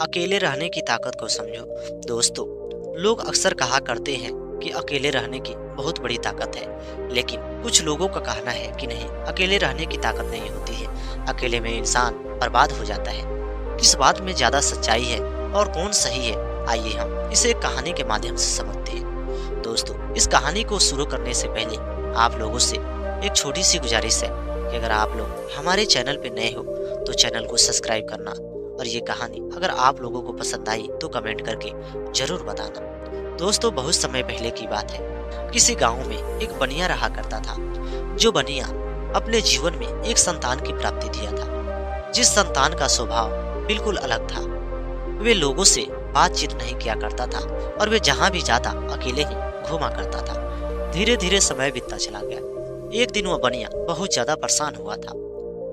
अकेले रहने की ताकत को समझो। दोस्तों, लोग अक्सर कहा करते हैं कि अकेले रहने की बहुत बड़ी ताकत है, लेकिन कुछ लोगों का कहना है कि नहीं, अकेले रहने की ताकत नहीं होती है। अकेले में इंसान बर्बाद हो जाता है। किस बात में ज्यादा सच्चाई है और कौन सही है, आइए हम इसे एक कहानी के माध्यम से समझते हैं। दोस्तों, इस कहानी को शुरू करने से पहले आप लोगों से एक छोटी सी गुजारिश है कि अगर आप लोग हमारे चैनल पे नए हो तो चैनल को सब्सक्राइब करना, और ये कहानी अगर आप लोगों को पसंद आई तो कमेंट करके जरूर बताना। दोस्तों, बहुत समय पहले की बात है। किसी गांव में एक बनिया रहा करता था। जो बनिया अपने जीवन में एक संतान की प्राप्ति दिया था, जिस संतान का स्वभाव बिल्कुल अलग था। वे लोगों से बातचीत नहीं किया करता था और वे जहां भी जाता अकेले ही घूमा करता था। धीरे धीरे समय बीतता चला गया। एक दिन वह बनिया बहुत ज्यादा परेशान हुआ था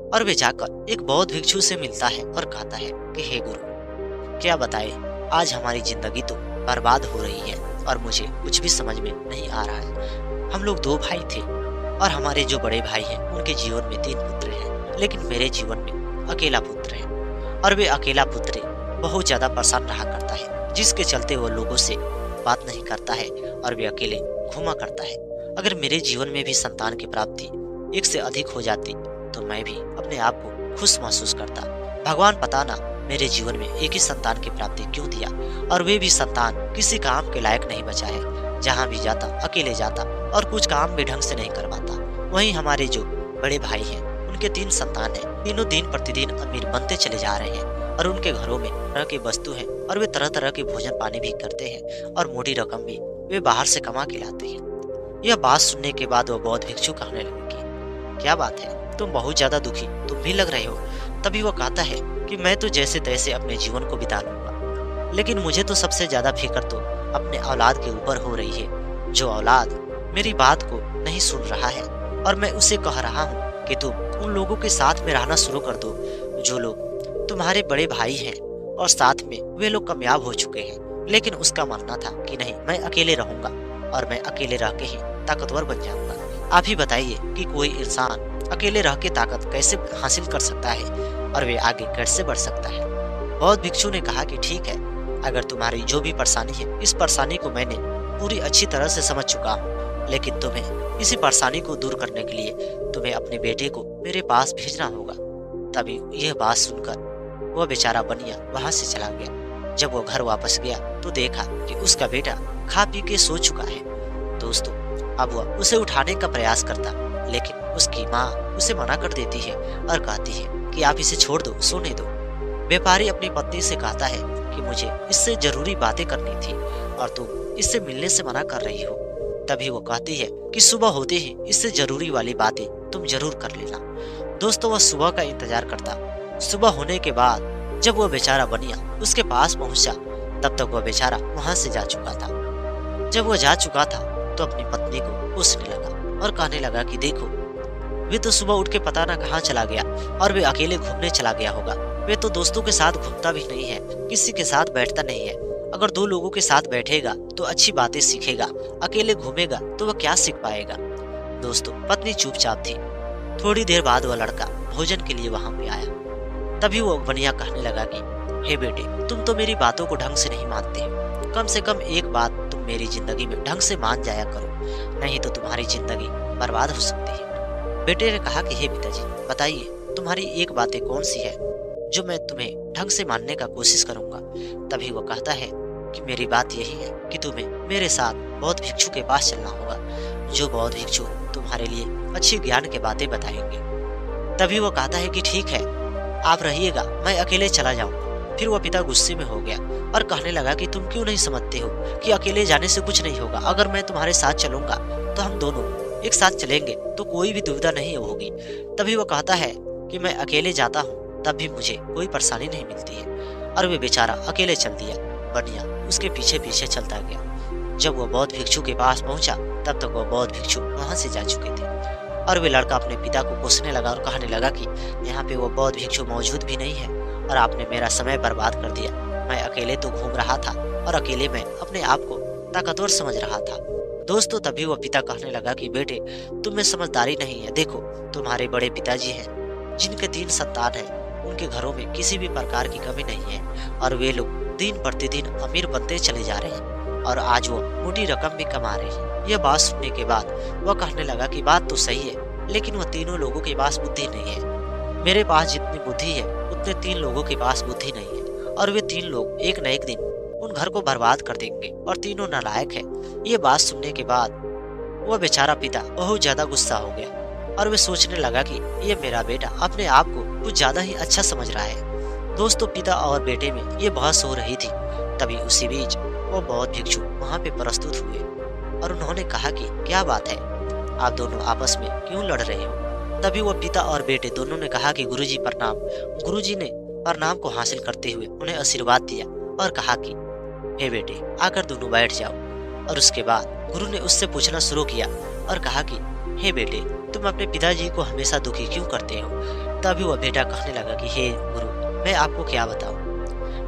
और वे जाकर एक बौद्ध भिक्षु से मिलता है और कहता है कि हे गुरु, क्या बताए, आज हमारी जिंदगी तो बर्बाद हो रही है और मुझे कुछ भी समझ में नहीं आ रहा है। हम लोग 2 भाई थे और हमारे जो बड़े भाई हैं उनके जीवन में 3 पुत्र हैं, लेकिन मेरे जीवन में अकेला पुत्र है और वे अकेला पुत्र बहुत ज्यादा परेशान रहा करता है, जिसके चलते वो लोगों से बात नहीं करता है और वे अकेले घूमा करता है। अगर मेरे जीवन में भी संतान की प्राप्ति 1 से अधिक हो जाती तो मैं भी अपने आप को खुश महसूस करता। भगवान पता ना मेरे जीवन में एक ही संतान की प्राप्ति क्यों दिया, और वे भी संतान किसी काम के लायक नहीं बचा है। जहाँ भी जाता अकेले जाता और कुछ काम भी ढंग से नहीं करवाता। वहीं हमारे जो बड़े भाई हैं उनके 3 संतान हैं, तीनों दिन प्रतिदिन अमीर बनते चले जा रहे हैं और उनके घरों में तरह की वस्तु है और वे तरह तरह के भोजन पानी भी करते हैं और मोटी रकम भी वे बाहर से कमा के लाते हैं। यह बात सुनने के बाद वह बौद्ध भिक्षु कहने लगे कि क्या बात है, तुम बहुत ज्यादा दुखी तुम भी लग रहे हो। तभी वो कहता है कि मैं तो जैसे तैसे अपने जीवन को बिता लूंगा, लेकिन मुझे तो सबसे ज्यादा फिक्र तो अपने औलाद के ऊपर हो रही है। जो औलाद मेरी बात को नहीं सुन रहा है और मैं उसे कह रहा हूँ कि तुम उन लोगों के साथ में रहना शुरू कर दो जो लोग तुम्हारे बड़े भाई हैं और साथ में वे लोग कामयाब हो चुके हैं। लेकिन उसका मानना था कि नहीं, मैं अकेले रहूंगा और मैं अकेले रह के ही ताकतवर बन जाऊंगा। आप ही बताइए कि कोई इंसान अकेले रह के ताकत कैसे हासिल कर सकता है और वे आगे कैसे बढ़ सकता है। बौद्ध भिक्षु ने कहा कि ठीक है, अगर तुम्हारी जो भी परेशानी है, इस परेशानी को मैंने पूरी अच्छी तरह से समझ चुका हूँ, लेकिन तुम्हें इसी परेशानी को दूर करने के लिए तुम्हें अपने बेटे को मेरे पास भेजना होगा। तभी यह बात सुनकर वह बेचारा बनिया वहां से चला गया। जब वो घर वापस गया तो देखा कि उसका बेटा खा पी के सो चुका है। दोस्तों, अब वह उसे उठाने का प्रयास करता, लेकिन उसकी माँ उसे मना कर देती है और कहती है कि आप इसे छोड़ दो, सोने दो। व्यापारी अपनी पत्नी से कहता है कि मुझे इससे जरूरी बातें करनी थी और तुम इससे मिलने से मना कर रही हो। तभी वो कहती है कि सुबह होते ही इससे जरूरी वाली बातें तुम जरूर कर लेना। दोस्तों, वह सुबह का इंतजार करता। सुबह होने के बाद जब वह बेचारा बनिया उसके पास पहुंचा, तब तक वह बेचारा वहां से जा चुका था। जब वह जा चुका था तो अपनी पत्नी को कोसने लगा और कहने लगा कि देखो, वे तो सुबह उठ के पता ना कहाँ चला गया और वे अकेले घूमने चला गया होगा। वे तो दोस्तों के साथ घूमता भी नहीं है, किसी के साथ बैठता नहीं है। अगर 2 लोगों के साथ बैठेगा तो अच्छी बातें सीखेगा, अकेले घूमेगा तो वह क्या सीख पाएगा। दोस्तों, पत्नी चुपचाप थी। थोड़ी देर बाद वह लड़का भोजन के लिए वहां पे आया। तभी वो बनिया कहने लगा कि हे बेटे, तुम तो मेरी बातों को ढंग से नहीं मानते हो। कम से कम एक बात तुम मेरी जिंदगी में ढंग से मान जाया करो, नहीं तो तुम्हारी जिंदगी बर्बाद हो सकती है। बेटे ने कहा कि हे पिताजी, बताइए तुम्हारी एक बातें कौन सी है जो मैं तुम्हें ढंग से मानने का कोशिश करूंगा। तभी वो कहता है कि मेरी बात यही है कि तुम्हें मेरे साथ बौद्ध भिक्षु के पास चलना होगा, जो बौद्ध भिक्षु तुम्हारे लिए अच्छी ज्ञान की बातें बताएंगे। तभी वो कहता है कि ठीक है, आप रहिएगा, मैं अकेले चला जाऊंगा। फिर वह पिता गुस्से में हो गया और कहने लगा कि तुम क्यों नहीं समझते हो कि अकेले जाने से कुछ नहीं होगा। अगर मैं तुम्हारे साथ चलूंगा तो हम दोनों एक साथ चलेंगे तो कोई भी दुविधा नहीं होगी। तभी वो कहता है कि मैं अकेले जाता हूँ तब भी मुझे कोई परेशानी नहीं मिलती है, और वे बेचारा अकेले चल दिया। बनिया उसके पीछे पीछे चलता गया। जब वह बौद्ध भिक्षु के पास पहुंचा तब तक वह बौद्ध भिक्षु वहां से जा चुके थे और वे लड़का अपने पिता को कोसने लगा और कहने लगा कि यहाँ पे वो बौद्ध भिक्षु मौजूद भी नहीं है और आपने मेरा समय बर्बाद कर दिया। मैं अकेले तो घूम रहा था और अकेले मैं अपने आप को ताकतवर समझ रहा था। दोस्तों, तभी वह पिता कहने लगा कि बेटे, तुम में समझदारी नहीं है। देखो, तुम्हारे बड़े पिताजी हैं जिनके 3 संतान हैं, उनके घरों में किसी भी प्रकार की कमी नहीं है। और वे लोग दिन प्रतिदिन अमीर बनते चले जा रहे हैं और आज वो मोटी रकम भी कमा रहे हैं। यह बात सुनने के बाद वह कहने लगा कि बात तो सही है, लेकिन वह तीनों लोगों के पास बुद्धि नहीं है। मेरे पास जितनी बुद्धि है उतने 3 लोगों के पास बुद्धि नहीं है और वे 3 लोग एक न एक दिन उन घर को बर्बाद कर देंगे और तीनों नालायक है। ये बात सुनने के बाद वह बेचारा पिता बहुत ज्यादा गुस्सा हो गया और वे सोचने लगा कि ये मेरा बेटा अपने आप को कुछ ज्यादा ही अच्छा समझ रहा है। दोस्तों, पिता और बेटे में ये बहस हो रही थी। तभी उसी बीच वो बौद्ध भिक्षु वहाँ पे प्रस्तुत हुए और उन्होंने कहा कि क्या बात है, आप दोनों आपस में क्यों लड़ रहे हो। तभी वो पिता और बेटे दोनों ने कहा कि गुरुजी प्रणाम। गुरुजी ने प्रणाम को हासिल करते हुए उन्हें आशीर्वाद दिया और कहा कि हे बेटे, आकर दोनों बैठ जाओ। और उसके बाद गुरु ने उससे पूछना शुरू किया और कहा कि हे बेटे, तुम अपने पिताजी को हमेशा दुखी क्यों करते हो। तभी वह बेटा कहने लगा कि हे गुरु, मैं आपको क्या बताऊं,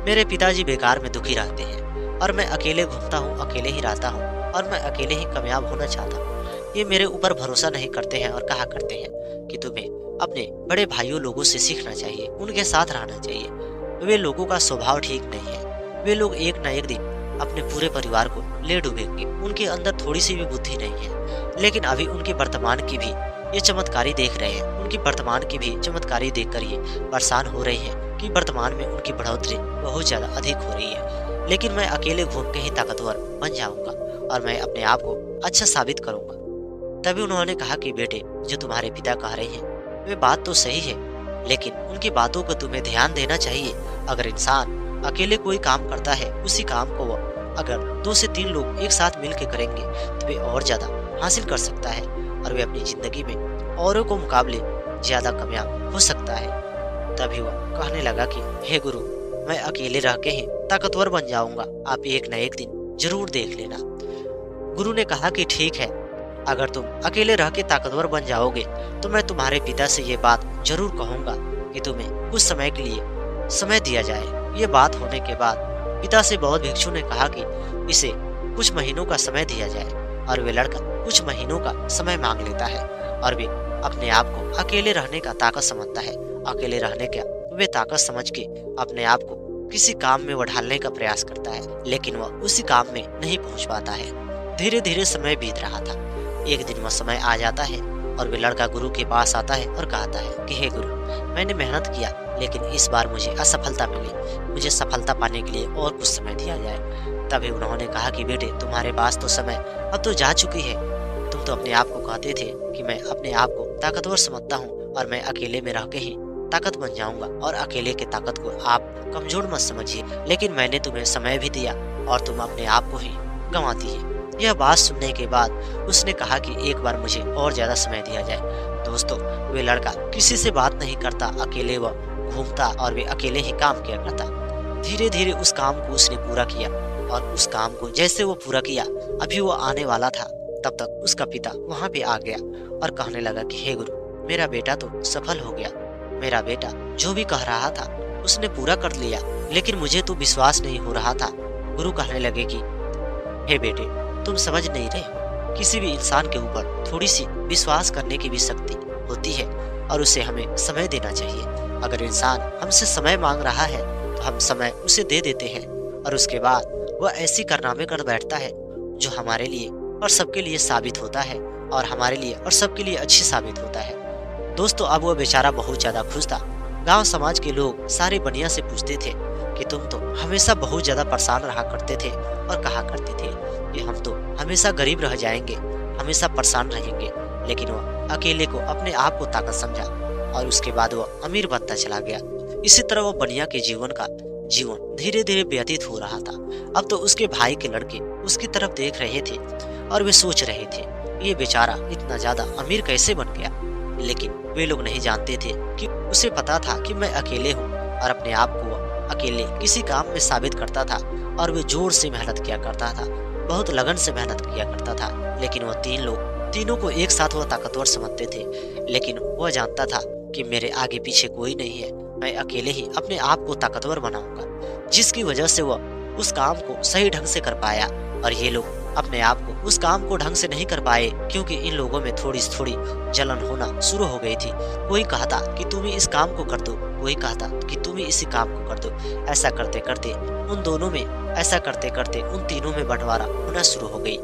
मेरे पिताजी बेकार में दुखी रहते हैं और मैं अकेले घूमता हूँ, अकेले ही रहता हूँ और मैं अकेले ही कामयाब होना चाहता हूँ। ये मेरे ऊपर भरोसा नहीं करते हैं और कहा करते हैं कि तुम्हें अपने बड़े भाइयों लोगों से सीखना चाहिए, उनके साथ रहना चाहिए। वे लोगों का स्वभाव ठीक नहीं है, वे लोग एक न एक दिन अपने पूरे परिवार को ले डूबेंगे। उनके अंदर थोड़ी सी भी बुद्धि नहीं है, लेकिन अभी उनकी वर्तमान की भी ये चमत्कारी देख रहे हैं। उनकी वर्तमान की भी चमत्कारी देखकर ये परेशान हो रहे हैं कि वर्तमान में उनकी बढ़ोतरी बहुत ज्यादा अधिक हो रही है। लेकिन मैं अकेले घूम के ही ताकतवर बन जाऊंगा और मैं अपने आप को अच्छा साबित करूंगा। तभी उन्होंने कहा कि बेटे, जो तुम्हारे पिता कह रहे हैं वे बात तो सही है, लेकिन उनकी बातों को तुम्हें ध्यान देना चाहिए। अगर इंसान अकेले कोई काम करता है, उसी काम को वह अगर 2 से 3 लोग एक साथ मिल के करेंगे तो वे और ज्यादा हासिल कर सकता है और वे अपनी जिंदगी में औरों को मुकाबले ज्यादा कामयाब हो सकता है। तभी वह कहने लगा कि हे गुरु, मैं अकेले रह के ही ताकतवर बन जाऊंगा, आप एक न एक दिन जरूर देख लेना। गुरु ने कहा कि ठीक है, अगर तुम अकेले रह के ताकतवर बन जाओगे तो मैं तुम्हारे पिता से ये बात जरूर कहूंगा कि तुम्हें कुछ समय के लिए समय दिया जाए। ये बात होने के बाद पिता से बौद्ध भिक्षु ने कहा कि इसे कुछ महीनों का समय दिया जाए और वे लड़का कुछ महीनों का समय मांग लेता है और वे अपने आप को अकेले रहने का ताकत समझता है। अकेले रहने का वे ताकत समझ के अपने आप को किसी काम में वह ढालने का प्रयास करता है, लेकिन वह उसी काम में नहीं पहुंच पाता है। धीरे धीरे समय बीत रहा था। एक दिन वह समय आ जाता है और वे लड़का गुरु के पास आता है और कहता है कि हे गुरु, मैंने मेहनत किया लेकिन इस बार मुझे असफलता मिली, मुझे सफलता पाने के लिए और कुछ समय दिया जाए। तभी उन्होंने कहा कि बेटे, तुम्हारे पास तो समय अब तो जा चुकी है। तुम तो अपने आप को कहते थे कि मैं अपने आप को ताकतवर समझता हूँ और मैं अकेले में रह के ही ताकत बन जाऊंगा और अकेले के ताकत को आप कमजोर मत समझिए, लेकिन मैंने तुम्हें समय भी दिया और तुम अपने आप को ही गंवाती है। यह बात सुनने के बाद उसने कहा कि एक बार मुझे और ज्यादा समय दिया जाए। दोस्तों, वे लड़का किसी से बात नहीं करता, अकेले वह घूमता और वे अकेले ही काम किया करता। धीरे धीरे उस काम को उसने पूरा किया और उस काम को जैसे वो पूरा किया, अभी वो आने वाला था, तब तक उसका पिता वहाँ पे आ गया और कहने लगा कि हे गुरु, मेरा बेटा तो सफल हो गया, मेरा बेटा जो भी कह रहा था उसने पूरा कर लिया, लेकिन मुझे तो विश्वास नहीं हो रहा था। गुरु कहने लगे कि हे बेटे, तुम समझ नहीं रहे हो, किसी भी इंसान के ऊपर थोड़ी सी विश्वास करने की भी शक्ति होती है और उसे हमें समय देना चाहिए। अगर इंसान हमसे समय मांग रहा है तो हम समय उसे दे देते हैं और उसके बाद वह ऐसी कारनामे कर बैठता है जो हमारे लिए और सबके लिए साबित होता है और हमारे लिए और सबके लिए अच्छी साबित होता है। दोस्तों, अब वह बेचारा बहुत ज्यादा खुश था। गांव समाज के लोग सारे बनिया से पूछते थे कि तुम तो हमेशा बहुत ज्यादा परेशान रहा करते थे और कहा करते थे कि हम तो हमेशा गरीब रह जाएंगे, हमेशा परेशान रहेंगे। लेकिन वह अकेले को अपने आप को ताकत समझा और उसके बाद वह अमीर बनता चला गया। इसी तरह वह बनिया के जीवन धीरे धीरे व्यतीत हो रहा था। अब तो उसके भाई के लड़के उसकी तरफ देख रहे थे और वे सोच रहे थे ये बेचारा इतना ज्यादा अमीर कैसे बन गया। लेकिन वे लोग नहीं जानते थे कि उसे पता था कि मैं अकेले हूँ और अपने आप को अकेले किसी काम में साबित करता था और वे जोर से मेहनत किया करता था, बहुत लगन से मेहनत किया करता था। लेकिन वह तीनों को एक साथ वह ताकतवर समझते थे, लेकिन वह जानता था कि मेरे आगे पीछे कोई नहीं है, मैं अकेले ही अपने आप को ताकतवर बनाऊंगा, जिसकी वजह से वह उस काम को सही ढंग से कर पाया और ये लोग अपने आप को उस काम को ढंग से नहीं कर पाए, क्योंकि इन लोगों में थोड़ी थोड़ी जलन होना शुरू हो गई थी। कोई कहता कि तुम ही इस काम को कर दो, कोई कहता कि तुम ही इसी काम को कर दो। ऐसा करते करते उन दोनों में ऐसा करते करते उन तीनों में बंटवारा होना शुरू हो गई।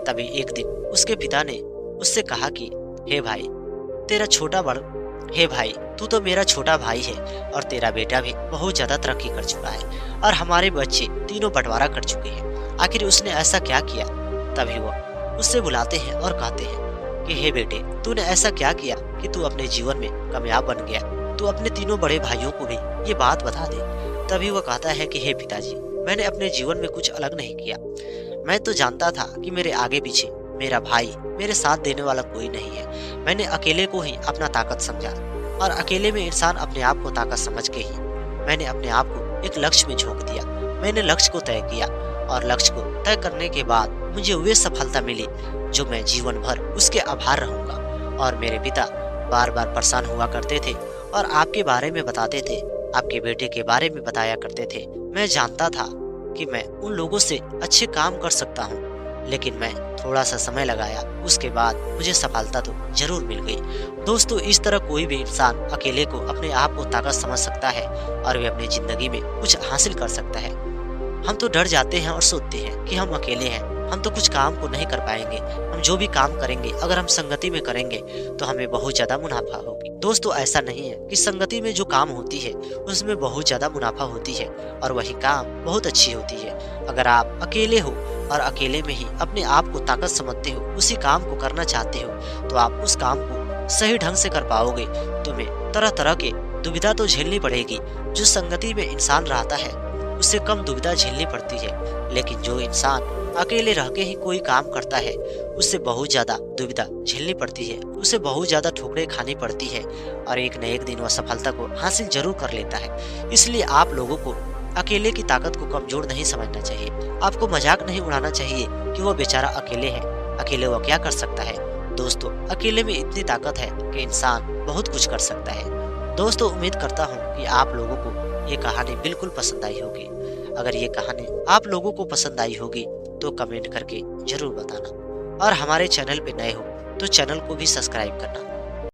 तभी एक दिन उसके पिता ने उससे कहा कि हे भाई, तेरा छोटा बड़ हे भाई, तू तो मेरा छोटा भाई है और तेरा बेटा भी बहुत ज्यादा तरक्की कर चुका है और हमारे बच्चे तीनों बंटवारा कर चुके हैं। आखिर उसने ऐसा क्या किया? तभी वो उससे बुलाते हैं और कहते हैं कि हे बेटे, तूने ऐसा क्या किया कि तू अपने जीवन में कामयाब बन गया? तू अपने तीनों बड़े भाइयों को भी ये बात बता दे। तभी वो कहता है कि हे पिताजी, मैंने अपने जीवन में कुछ अलग नहीं किया। मैं तो जानता था कि मेरे आगे पीछे मेरा भाई, मेरे साथ देने वाला कोई नहीं है। मैंने अकेले को ही अपना ताकत समझा और अकेले में इंसान अपने आप को ताकत समझ के ही मैंने अपने आप को एक लक्ष्य में झोंक दिया। मैंने लक्ष्य को तय किया और लक्ष्य को तय करने के बाद मुझे वे सफलता मिली जो मैं जीवन भर उसके आभार रहूंगा। और मेरे पिता बार बार परेशान हुआ करते थे और आपके बारे में बताते थे, आपके बेटे के बारे में बताया करते थे। मैं जानता था कि मैं उन लोगों से अच्छे काम कर सकता हूँ, लेकिन मैं थोड़ा सा समय लगाया, उसके बाद मुझे सफलता तो जरूर मिल गई। दोस्तों, इस तरह कोई भी इंसान अकेले को अपने आप को ताकत समझ सकता है और वे अपनी जिंदगी में कुछ हासिल कर सकता है। हम तो डर जाते हैं और सोचते हैं कि हम अकेले हैं, हम तो कुछ काम को नहीं कर पाएंगे। हम जो भी काम करेंगे अगर हम संगति में करेंगे तो हमें बहुत ज्यादा मुनाफा होगी। दोस्तों, ऐसा नहीं है कि संगति में जो काम होती है उसमें बहुत ज्यादा मुनाफा होती है और वही काम बहुत अच्छी होती है। अगर आप अकेले हो और अकेले में ही अपने आप को ताकत समझते हो, उसी काम को करना चाहते हो, तो आप उस काम को सही ढंग से कर पाओगे। तुम्हें तरह तरह के दुविधा तो झेलनी पड़ेगी। जो संगति में इंसान रहता है उससे कम दुविधा झेलनी पड़ती है, लेकिन जो इंसान अकेले रह के ही कोई काम करता है उससे बहुत ज्यादा दुविधा झेलनी पड़ती है, उसे बहुत ज्यादा ठोकरें खानी पड़ती है और एक न एक दिन वह सफलता को हासिल जरूर कर लेता है। इसलिए आप लोगों को अकेले की ताकत को कमजोर नहीं समझना चाहिए। आपको मजाक नहीं उड़ाना चाहिए कि वो बेचारा अकेले है, अकेले वो क्या कर सकता है। दोस्तों, अकेले में इतनी ताकत है कि इंसान बहुत कुछ कर सकता है। दोस्तों, उम्मीद करता हूँ कि आप लोगों को ये कहानी बिल्कुल पसंद आई होगी। अगर ये कहानी आप लोगों को पसंद आई होगी तो कमेंट करके जरूर बताना और हमारे चैनल पे नए हो तो चैनल को भी सब्सक्राइब करना।